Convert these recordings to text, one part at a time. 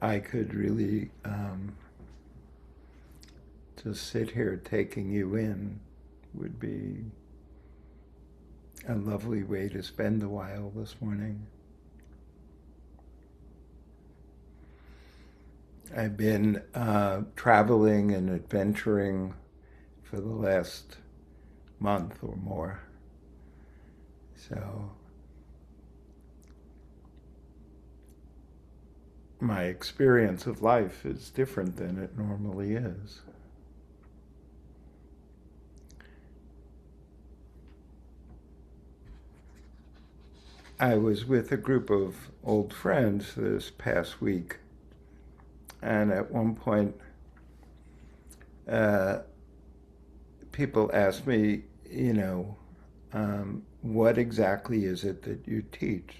I could really just sit here taking you in would be a lovely way to spend a while this morning. I've been traveling and adventuring for the last month or more. So my experience of life is different than it normally is. I was with a group of old friends this past week, and at one point, people asked me, what exactly is it that you teach?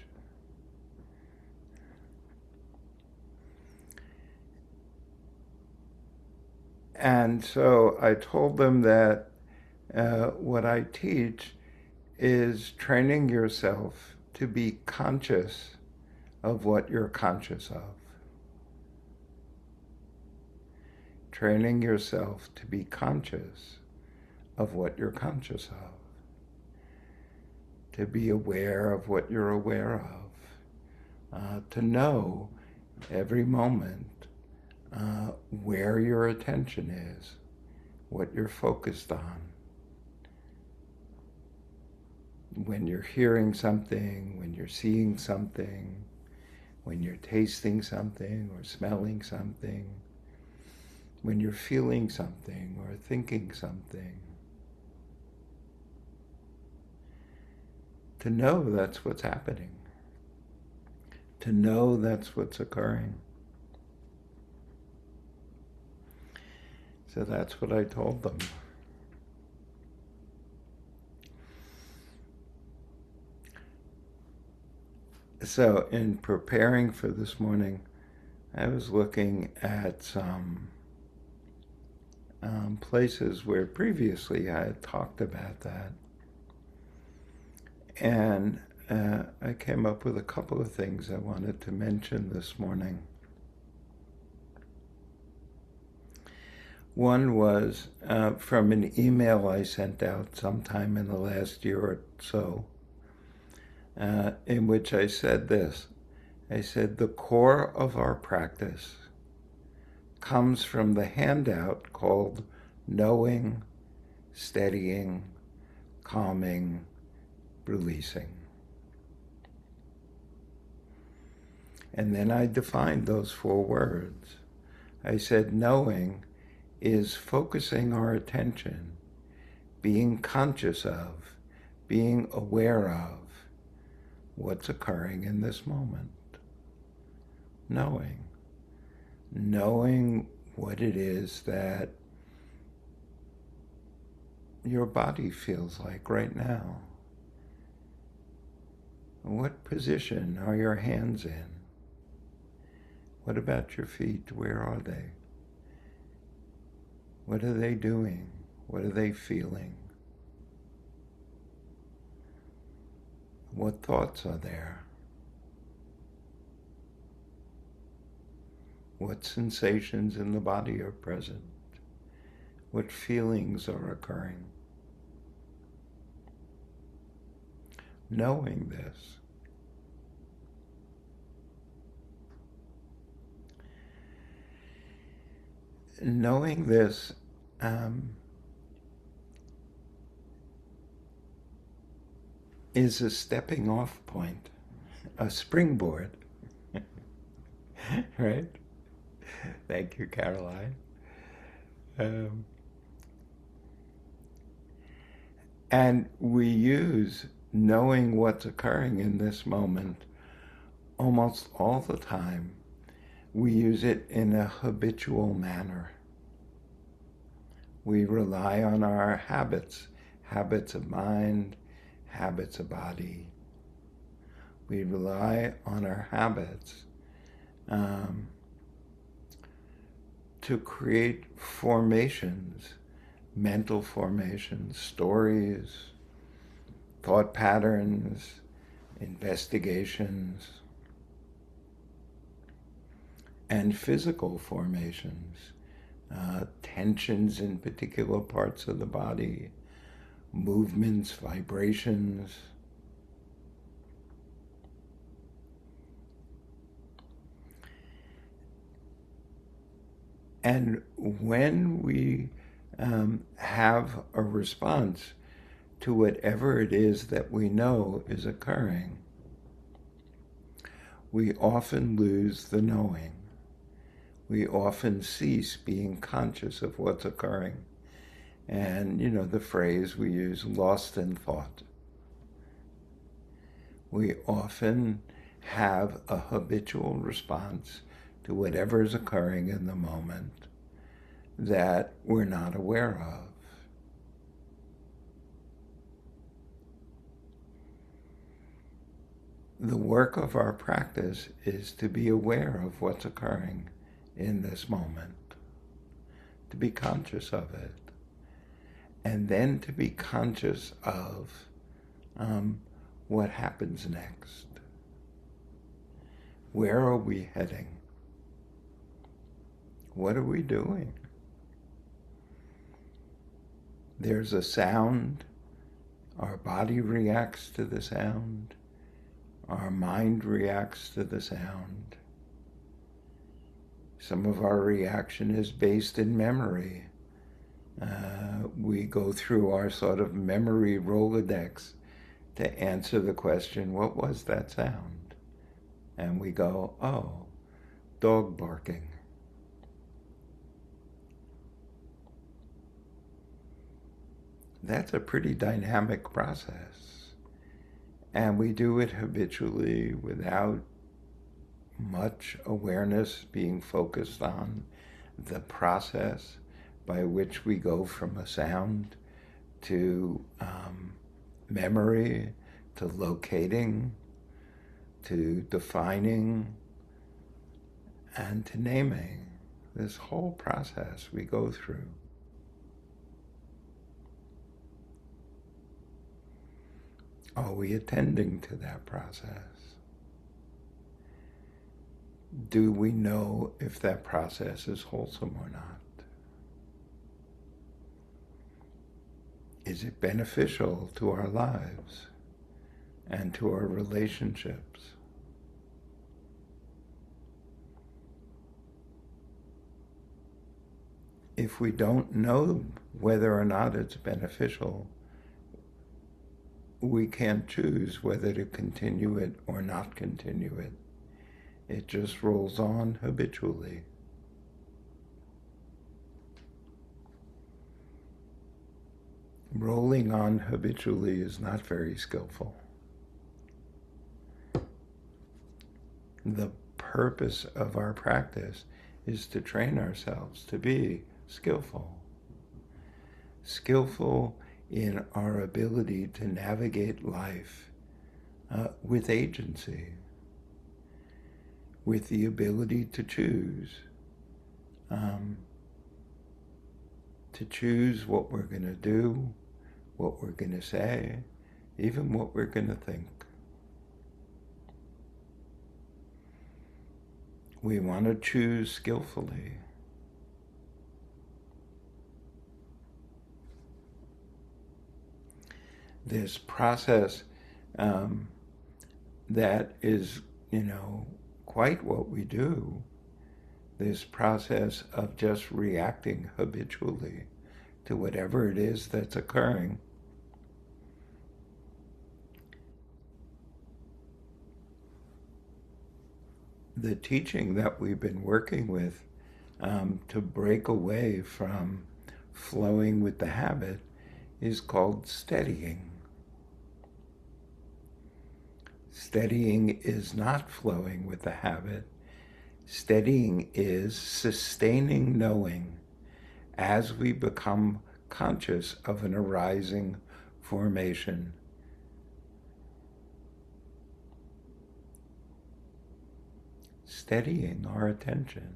And so I told them that what I teach is training yourself to be conscious of what you're conscious of. Training yourself to be conscious of what you're conscious of. To be aware of what you're aware of. To know every moment where your attention is, what you're focused on. When you're hearing something, when you're seeing something, when you're tasting something or smelling something, when you're feeling something or thinking something. To know that's what's happening. To know that's what's occurring. So that's what I told them. So in preparing for this morning, I was looking at some places where previously I had talked about that. And I came up with a couple of things I wanted to mention this morning. One was from an email I sent out sometime in the last year or so, in which I said this. I said, the core of our practice comes from the handout called knowing, steadying, calming, releasing. And then I defined those 4 words. I said, knowing is focusing our attention, being conscious of, being aware of what's occurring in this moment. Knowing what it is that your body feels like right now. What position are your hands in? What about your feet? Where are they? What are they doing? What are they feeling? What thoughts are there? What sensations in the body are present? What feelings are occurring? Knowing this. Knowing this is a stepping off point, a springboard, right? Thank you, Caroline. And we use knowing what's occurring in this moment almost all the time. We use it in a habitual manner. We rely on our habits of mind, habits of body. We rely on our habits to create formations, mental formations, stories, thought patterns, investigations. and physical formations, tensions in particular parts of the body, movements, vibrations. And when we have a response to whatever it is that we know is occurring, we often lose the knowing. We often cease being conscious of what's occurring. And, the phrase we use, lost in thought. We often have a habitual response to whatever is occurring in the moment that we're not aware of. The work of our practice is to be aware of what's occurring in this moment, to be conscious of it, and then to be conscious of what happens next. Where are we heading? What are we doing? There's a sound. Our body reacts to the sound. Our mind reacts to the sound. Some of our reaction is based in memory. We go through our sort of memory Rolodex to answer the question, what was that sound? And we go, oh, dog barking. That's a pretty dynamic process. And we do it habitually without much awareness being focused on the process by which we go from a sound to memory, to locating, to defining, and to naming. This whole process we go through. Are we attending to that process? Do we know if that process is wholesome or not? Is it beneficial to our lives and to our relationships? If we don't know whether or not it's beneficial, we can't choose whether to continue it or not continue it. It just rolls on habitually. Rolling on habitually is not very skillful. The purpose of our practice is to train ourselves to be skillful. Skillful in our ability to navigate life with agency, with the ability to choose what we're going to do, what we're going to say, even what we're going to think. We want to choose skillfully. This process that is, quite what we do, this process of just reacting habitually to whatever it is that's occurring. The teaching that we've been working with to break away from flowing with the habit is called steadying. Steadying is not flowing with the habit. Steadying is sustaining knowing as we become conscious of an arising formation. Steadying our attention.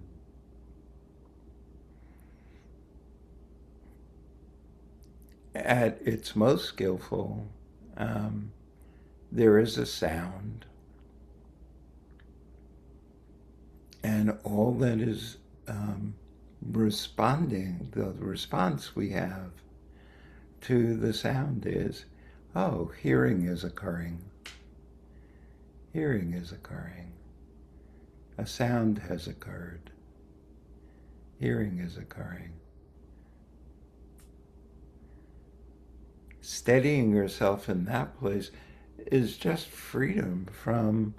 At its most skillful, there is a sound, And all that is responding, the response we have to the sound is, oh, hearing is occurring. Hearing is occurring. A sound has occurred. Hearing is occurring. Steadying yourself in that place is just freedom from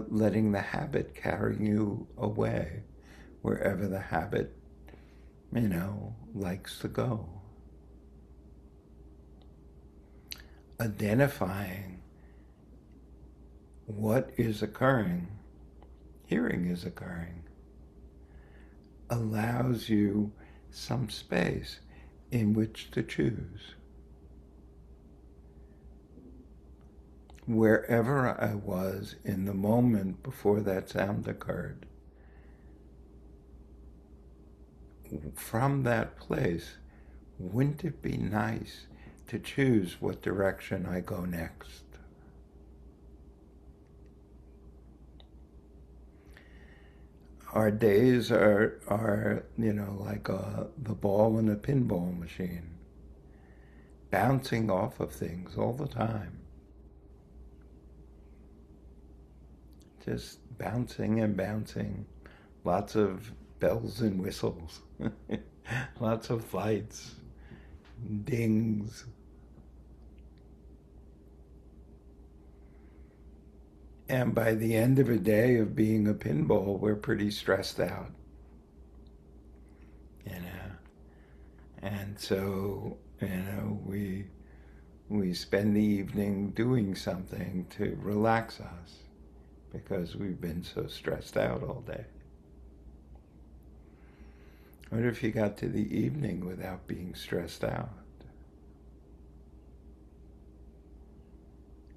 letting the habit carry you away wherever the habit, likes to go. Identifying what is occurring, hearing is occurring, allows you some space in which to choose. Wherever I was in the moment before that sound occurred, from that place, wouldn't it be nice to choose what direction I go next? Our days are like the ball in a pinball machine, bouncing off of things all the time. Just bouncing and bouncing, lots of bells and whistles, lots of lights, dings. And by the end of a day of being a pinball, we're pretty stressed out. And so, we spend the evening doing something to relax us because we've been so stressed out all day. What if you got to the evening without being stressed out?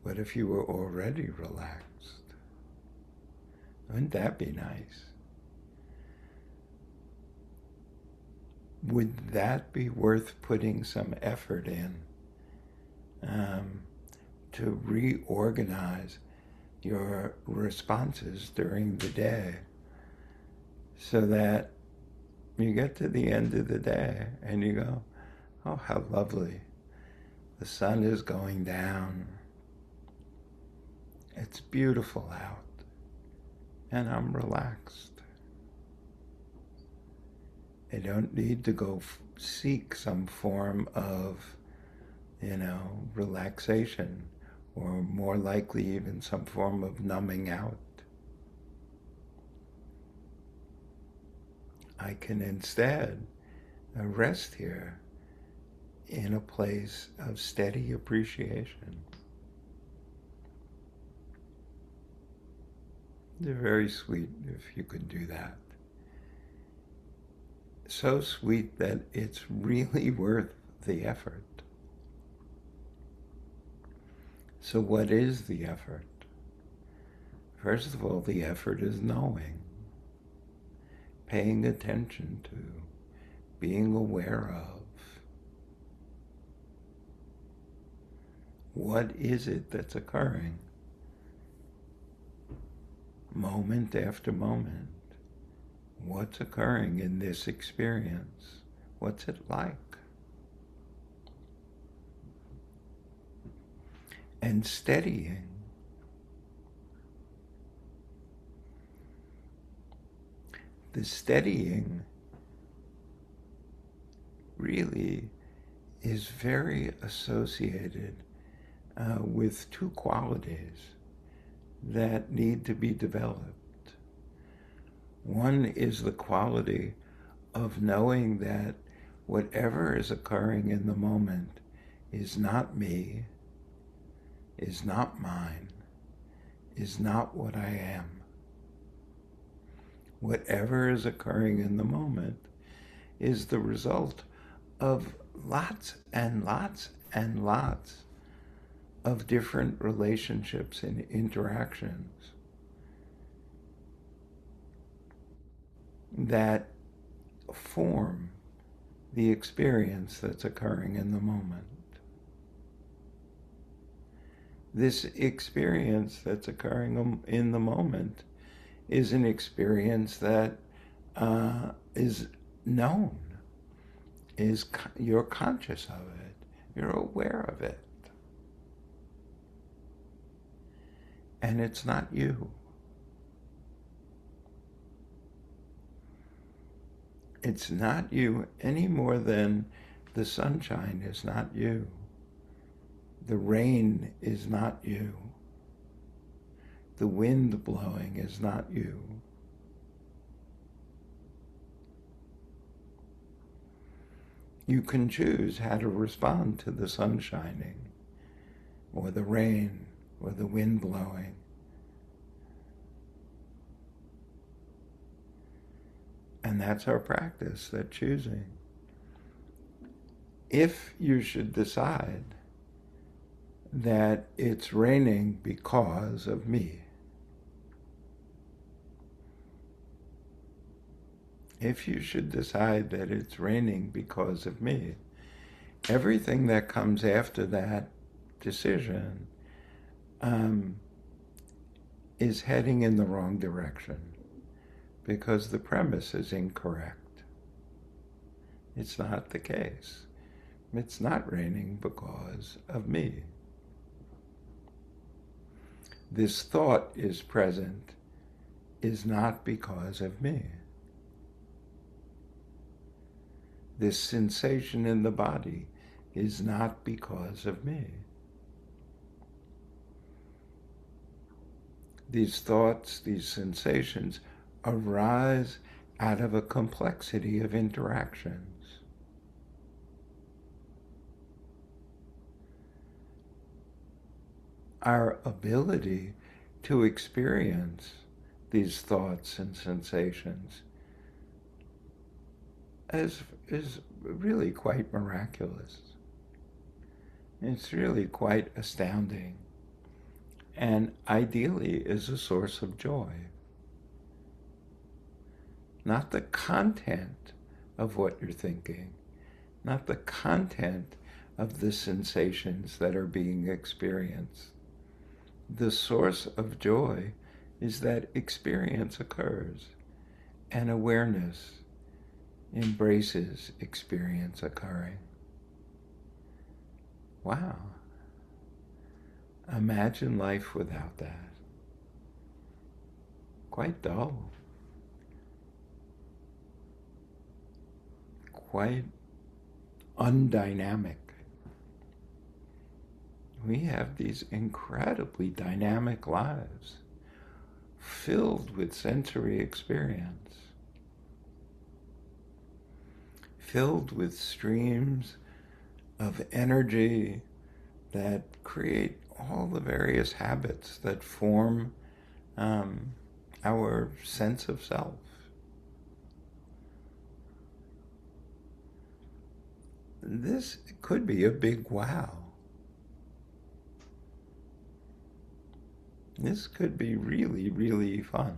What if you were already relaxed? Wouldn't that be nice? Would that be worth putting some effort in to reorganize your responses during the day so that you get to the end of the day and you go, oh, how lovely. The sun is going down. It's beautiful out. And I'm relaxed. I don't need to go seek some form of, relaxation, or more likely even some form of numbing out. I can instead rest here in a place of steady appreciation. They're very sweet if you could do that. So sweet that it's really worth the effort. So what is the effort? First of all, the effort is knowing, paying attention to, being aware of. What is it that's occurring? Moment after moment. What's occurring in this experience? What's it like? And steadying. The steadying really is very associated with two qualities that need to be developed. One is the quality of knowing that whatever is occurring in the moment is not me, is not mine, is not what I am. Whatever is occurring in the moment is the result of lots and lots and lots of different relationships and interactions that form the experience that's occurring in the moment. This experience that's occurring in the moment is an experience that is known, you're conscious of it, you're aware of it, and it's not you. It's not you any more than the sunshine is not you. The rain is not you. The wind blowing is not you. You can choose how to respond to the sun shining, or the rain, or the wind blowing. And that's our practice, that choosing. If you should decide that it's raining because of me, if you should decide that it's raining because of me, everything that comes after that decision is heading in the wrong direction, because the premise is incorrect. It's not the case. It's not raining because of me. This thought is present is not because of me. This sensation in the body is not because of me. These thoughts, these sensations arise out of a complexity of interactions. Our ability to experience these thoughts and sensations is really quite miraculous. It's really quite astounding, and ideally is a source of joy. Not the content of what you're thinking, not the content of the sensations that are being experienced. The source of joy is that experience occurs, and awareness embraces experience occurring. Wow. Imagine life without that. Quite dull. Quite undynamic. We have these incredibly dynamic lives, filled with sensory experience, filled with streams of energy that create all the various habits that form our sense of self. This could be a big wow. This could be really, really fun.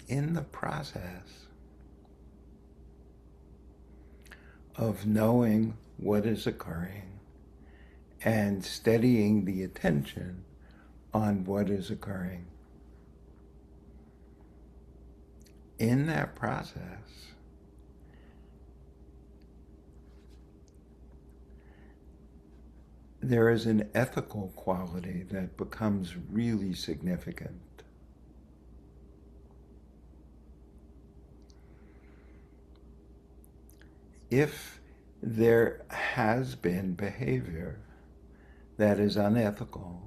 In the process of knowing what is occurring and steadying the attention on what is occurring, in that process, there is an ethical quality that becomes really significant. If there has been behavior that is unethical,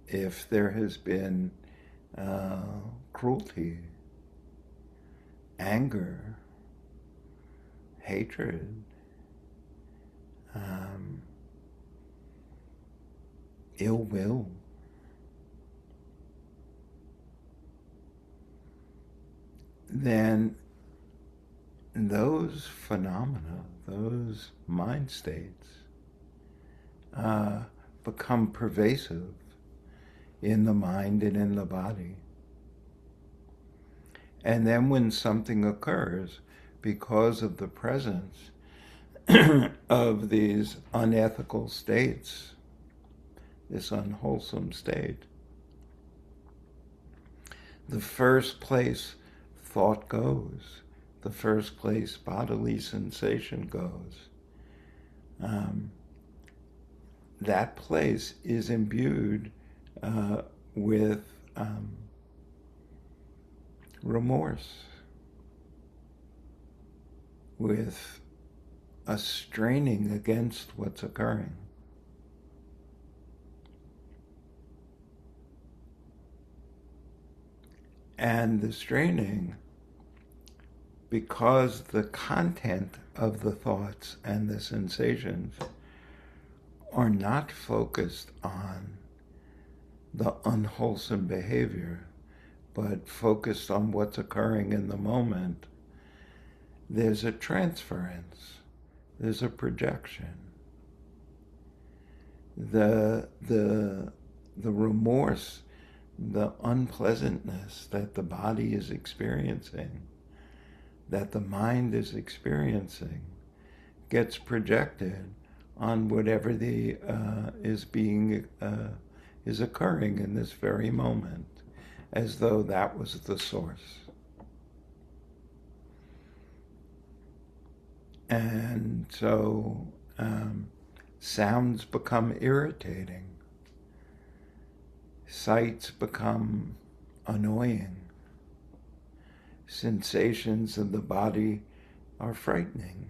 if there has been cruelty, anger, hatred, ill will, then those phenomena, those mind states, uh, become pervasive in the mind and in the body. And then when something occurs because of the presence of these unethical states, this unwholesome state, the first place thought goes, the first place bodily sensation goes, that place is imbued with remorse, with a straining against what's occurring. And the straining, because the content of the thoughts and the sensations are not focused on the unwholesome behavior, but focused on what's occurring in the moment, there's a transference, there's a projection. The remorse, the unpleasantness that the body is experiencing, that the mind is experiencing, gets projected on whatever is occurring in this very moment, as though that was the source. And so sounds become irritating. Sights become annoying. Sensations of the body are frightening.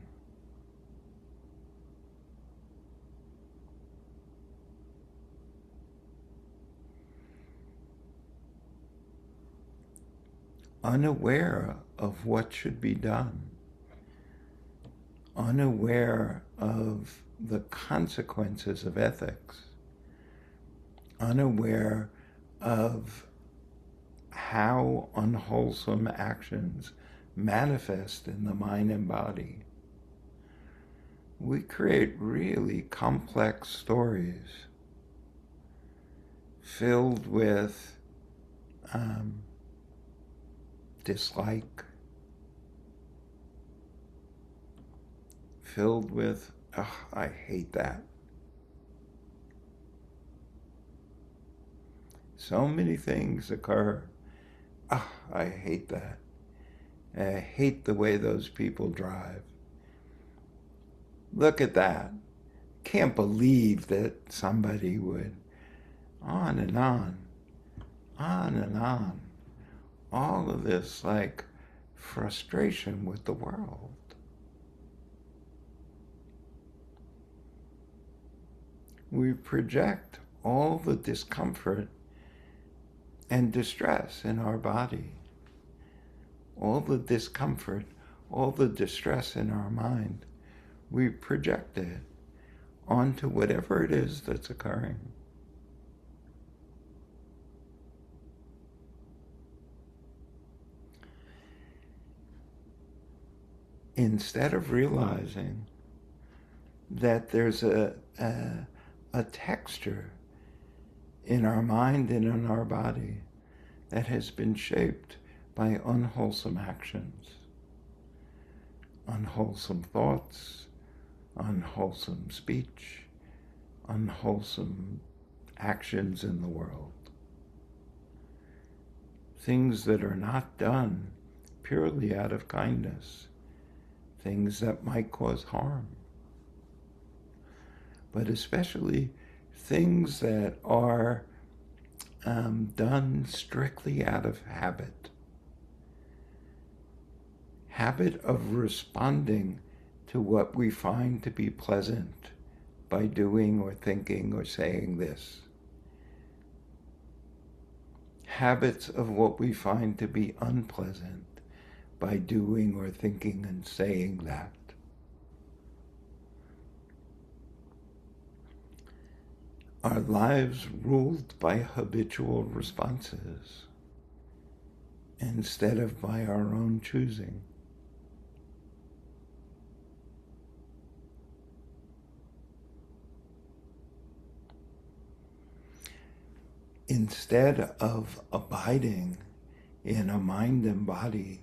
Unaware of what should be done, unaware of the consequences of ethics, unaware of how unwholesome actions manifest in the mind and body. We create really complex stories filled with dislike, filled with, oh, I hate that. So many things occur. Oh, I hate that. I hate the way those people drive. Look at that. Can't believe that somebody would, on and on, on and on. All of this like frustration with the world. We project all the discomfort and distress in our body, all the discomfort, all the distress in our mind. We project it onto whatever it is that's occurring. Instead of realizing that there's a texture in our mind and in our body that has been shaped by unwholesome actions, unwholesome thoughts, unwholesome speech, unwholesome actions in the world. Things that are not done purely out of kindness, things that might cause harm, but especially things that are done strictly out of habit. Habit of responding to what we find to be pleasant by doing or thinking or saying this. Habits of what we find to be unpleasant by doing or thinking and saying that. Our lives ruled by habitual responses instead of by our own choosing. instead of abiding in a mind and body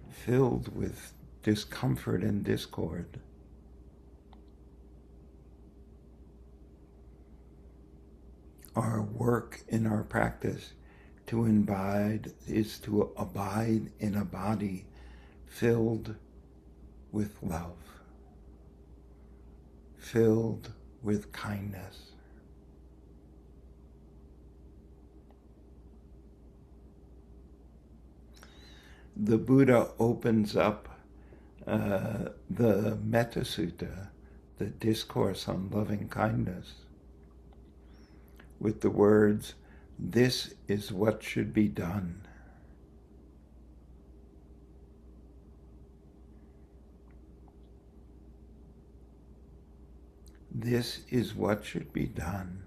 filled with discomfort and discord, our work in our practice to abide is to abide in a body filled with love, filled with kindness. The Buddha opens up the Metta Sutta, the discourse on loving kindness, with the words, "This is what should be done." This is what should be done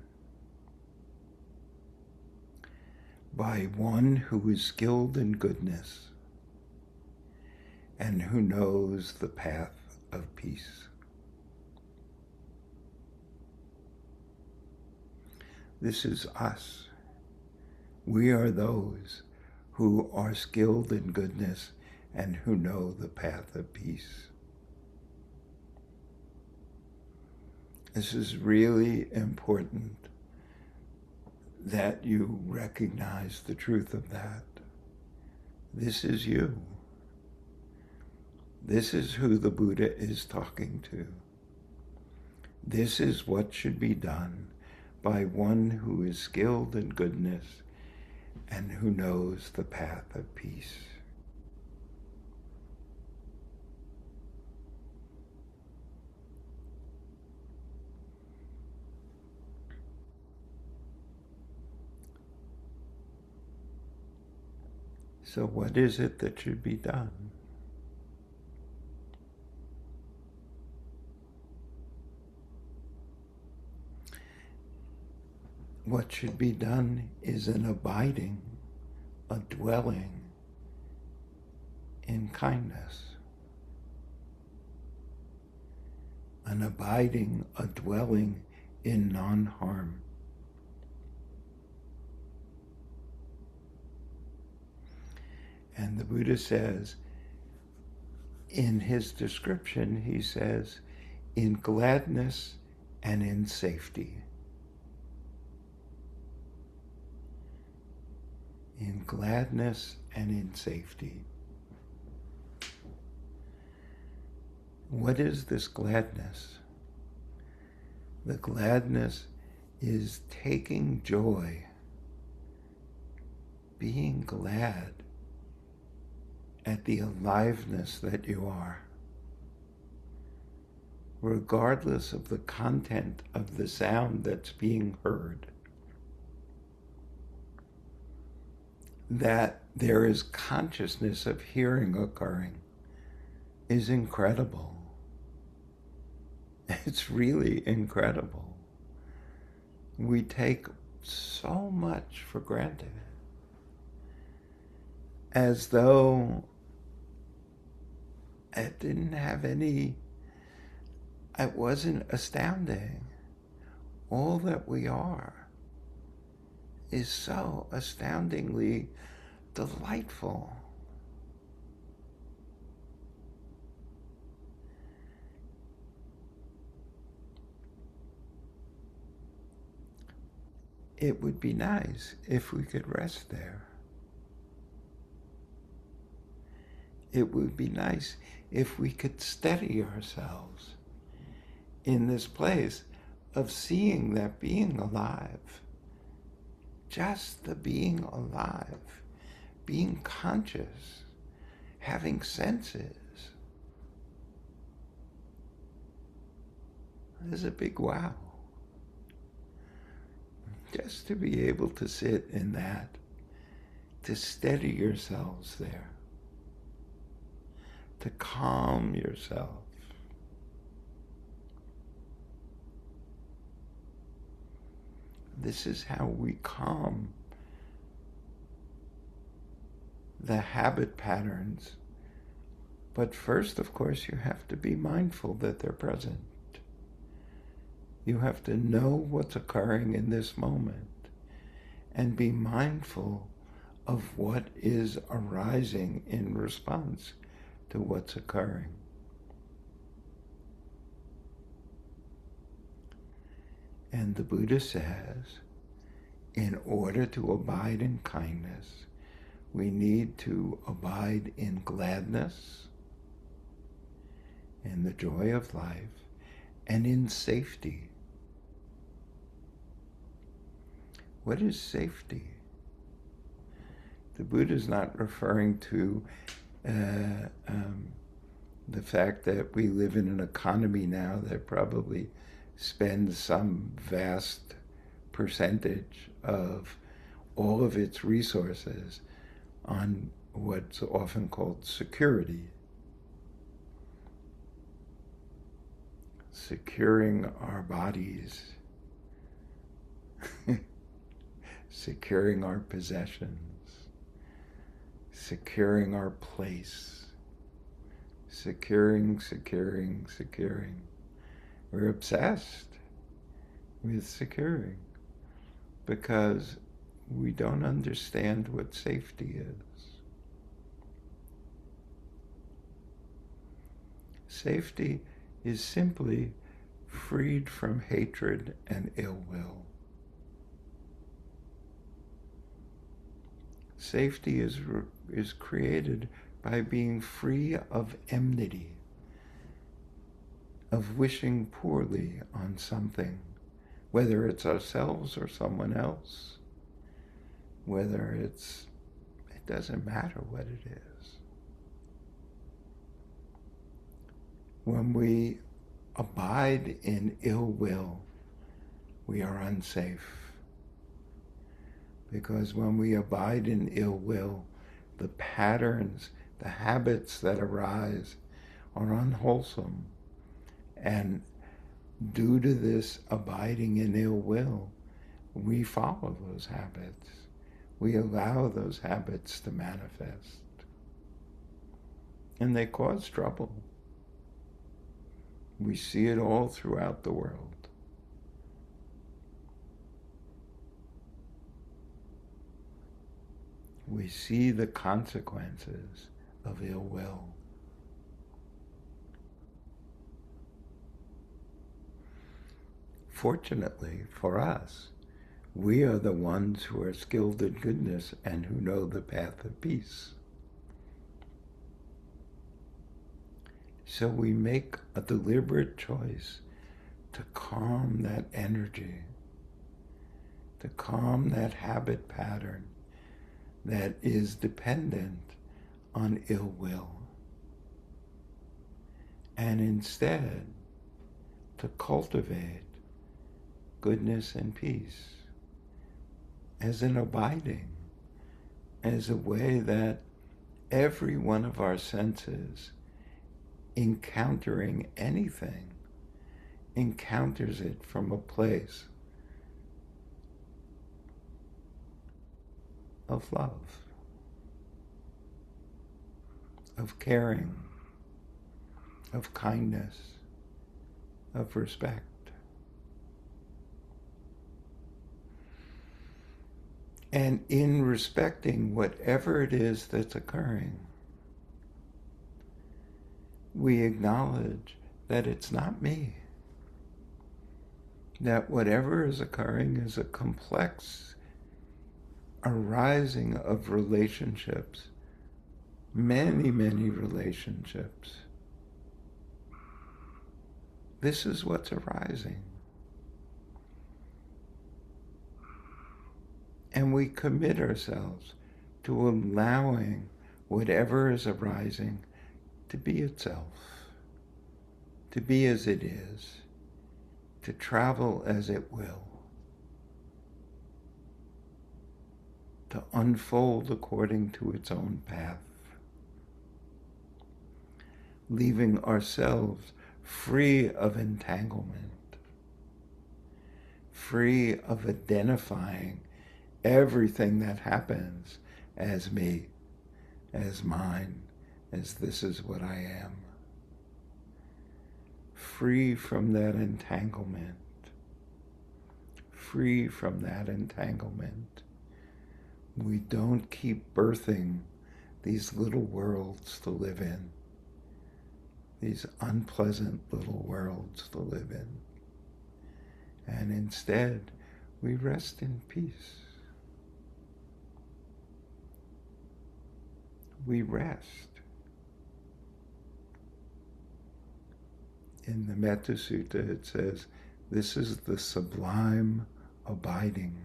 by one who is skilled in goodness and who knows the path of peace. This is us. We are those who are skilled in goodness and who know the path of peace. This is really important that you recognize the truth of that. This is you. This is who the Buddha is talking to. This is what should be done by one who is skilled in goodness and who knows the path of peace. So what is it that should be done? What should be done is an abiding, a dwelling in kindness. An abiding, a dwelling in non-harm. And the Buddha says, in his description, he says, in gladness and in safety. In gladness and in safety. What is this gladness? The gladness is taking joy, being glad at the aliveness that you are, regardless of the content of the sound that's being heard. That there is consciousness of hearing occurring is incredible. It's really incredible. We take so much for granted, as though it didn't have any, it wasn't astounding. All that we are is so astoundingly delightful. It would be nice if we could rest there. It would be nice if we could steady ourselves in this place of seeing that being alive, just the being alive, being conscious, having senses. There's a big wow. Just to be able to sit in that, to steady yourselves there, to calm yourself. This is how we calm the habit patterns. But first, of course, you have to be mindful that they're present. You have to know what's occurring in this moment and be mindful of what is arising in response to what's occurring. And the Buddha says, in order to abide in kindness, we need to abide in gladness, in the joy of life, and in safety. What is safety? The Buddha is not referring to the fact that we live in an economy now that probably spends some vast percentage of all of its resources on what's often called security. Securing our bodies, securing our possessions, securing our place, securing. We're obsessed with securing because we don't understand what safety is. Safety is simply freed from hatred and ill will. Safety is created by being free of enmity, of wishing poorly on something, whether it's ourselves or someone else, whether it doesn't matter what it is. When we abide in ill will, we are unsafe. Because when we abide in ill will, the patterns, the habits that arise are unwholesome. And due to this abiding in ill will, we follow those habits. We allow those habits to manifest. And they cause trouble. We see it all throughout the world. We see the consequences of ill will. Fortunately for us, we are the ones who are skilled in goodness and who know the path of peace. So we make a deliberate choice to calm that energy, to calm that habit pattern that is dependent on ill will. And instead, to cultivate goodness and peace as an abiding, as a way that every one of our senses, encountering anything, encounters it from a place of love, of caring, of kindness, of respect. And in respecting whatever it is that's occurring, we acknowledge that it's not me. That whatever is occurring is a complex arising of relationships, many, many relationships. This is what's arising. And we commit ourselves to allowing whatever is arising to be itself, to be as it is, to travel as it will, to unfold according to its own path, leaving ourselves free of entanglement, free of identifying everything that happens as me, as mine, as this is what I am. Free from that entanglement. Free from that entanglement. we don't keep birthing these little worlds to live in, these unpleasant little worlds to live in. And instead, we rest in peace. We rest. In the Metta Sutta, it says, this is the sublime abiding.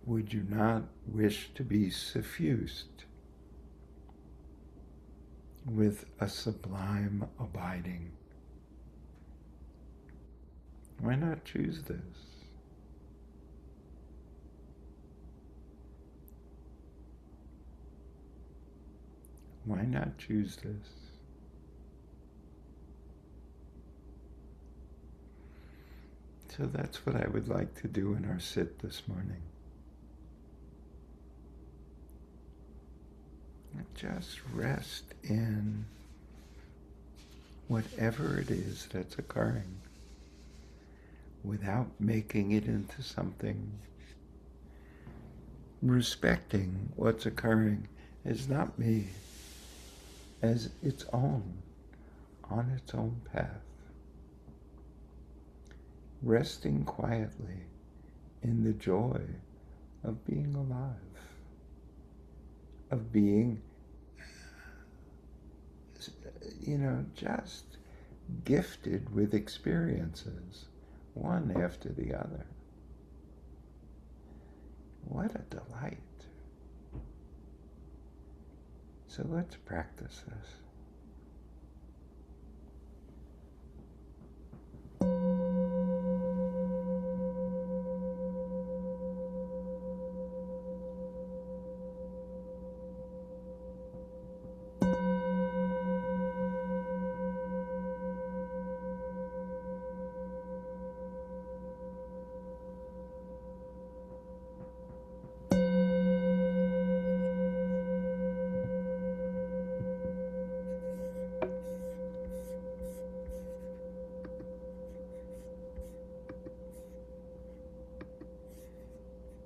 Would you not wish to be suffused with a sublime abiding? Why not choose this? Why not choose this? So that's what I would like to do in our sit this morning. Just rest in whatever it is that's occurring without making it into something. Respecting what's occurring as not me, as its own, on its own path. Resting quietly in the joy of being alive, of being, just gifted with experiences, one after the other. What a delight. So let's practice this.